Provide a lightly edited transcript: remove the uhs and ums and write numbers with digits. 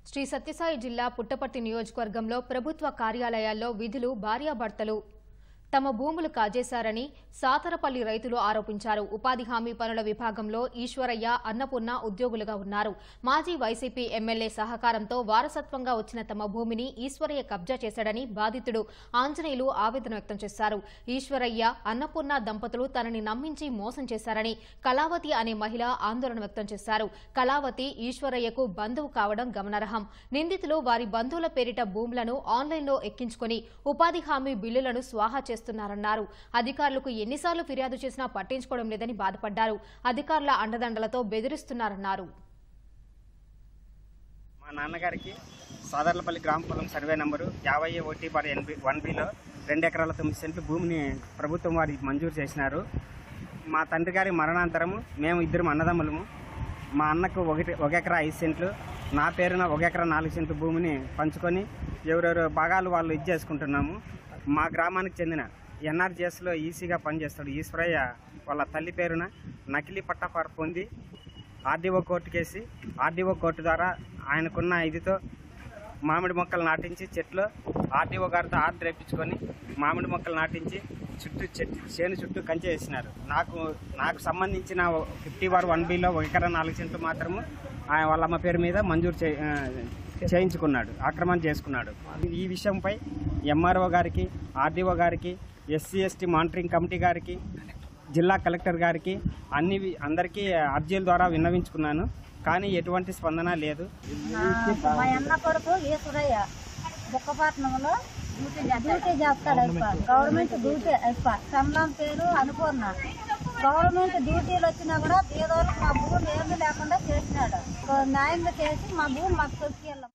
శ్రీ సత్యసాయి జిల్లా పుట్టపర్తి నియోజకవర్గంలో ప్రభుత్వ కార్యాలయాల్లో విధులు భార్యాభర్తలు తమ భూములు కాజేశారని సాతరపల్లి రైతులు ఆరోపించారు. ఉపాధి హామీ పనుల విభాగంలో ఈశ్వరయ్య, అన్నపూర్ణ ఉద్యోగులుగా ఉన్నారు. మాజీ వైసీపీ ఎమ్మెల్యే సహకారంతో వారసత్వంగా వచ్చిన తమ భూమిని ఈశ్వరయ్య కబ్జా చేశాడని బాధితుడు ఆంజనేయులు ఆవేదన వ్యక్తం చేశారు. ఈశ్వరయ్య, అన్నపూర్ణ దంపతులు తనని నమ్మించి మోసం చేశారని కళావతి అనే మహిళ ఆందోళన వ్యక్తం చేశారు. కళావతి ఈశ్వరయ్యకు బంధువు కావడం గమనార్హం. నిందితులు వారి బంధువుల పేరిట భూములను ఆన్లైన్లో ఎక్కించుకుని ఉపాధి హామీ బిల్లులను స్వాహా చేస్తున్నారన్నారు. అధికారులకు ఎన్నిసార్లు ఫిర్యాదు చేసినా పట్టించుకోవడం లేదని బాధపడ్డారు. అధికారుల అండదండలతో బెదిరిస్తున్నారన్నారు. మా నాన్నగారికి సాదర్లపల్లి గ్రామ పొలం సర్వే నంబరు 50/1బిలో 2 ఎకరాల 9 సెంట్లు భూమిని ప్రభుత్వం వారికి మంజూరు చేసినారు. మా తండ్రి గారి మరణాంతరము మేము ఇద్దరం అన్నదమ్ములము. మా అన్నకు 1 ఎకరా 5 సెంట్లు, నా పేరున 1 ఎకరా 4 సెంట్లు భూమిని పంచుకొని ఎవరెవరు భాగాలు వాళ్ళు చేసుకుంటున్నాము. మా గ్రామానికి చెందిన ఎన్ఆర్జీఎస్లో ఈసీగా పనిచేస్తాడు ఈశ్వరయ్య వాళ్ళ తల్లి పేరున నకిలీ పట్టా పొంది ఆర్డీఓ కోర్టు కేసి ఆర్డీఓ కోర్టు ద్వారా ఆయనకున్న ఇదితో మామిడి మొక్కలు నాటించి చెట్లు ఆర్డీఓ గారితో ఆర్డర్ వేయించుకొని మామిడి మొక్కలు నాటించి చేను చుట్టూ కంచె వేసినారు. నాకు సంబంధించిన 50/1బిలో 1 ఎకరా 4 సెంట్లు మాత్రము వాళ్ళమ్మ పేరు మీద మంజూరు చేయించుకున్నాడు, ఆక్రమణ చేసుకున్నాడు. ఈ విషయంపై ఎంఆర్ఓ గారికి, ఆర్డీఓ గారికి, ఎస్సీ ఎస్టీ మానిటరింగ్ కమిటీ గారికి, జిల్లా కలెక్టర్ గారికి అందరికీ అర్జీల ద్వారా విన్నవించుకున్నాను. కానీ ఎటువంటి స్పందన లేదు. మా అన్న కొడుకు ఈశ్వరయ్య బుక్కపట్నంలో డ్యూటీ చేస్తాడు. గవర్నమెంట్ డ్యూటీ సంబలం పేరు అన్నపూర్ణ. గవర్నమెంట్ డ్యూటీలు వచ్చినా కూడా పేదోళ్ళకి మా భూమి ఏమీ లేకుండా చేసినాడు. న్యాయంగా చేసి మా భూమి మాకు తీసుకెళ్ళాం.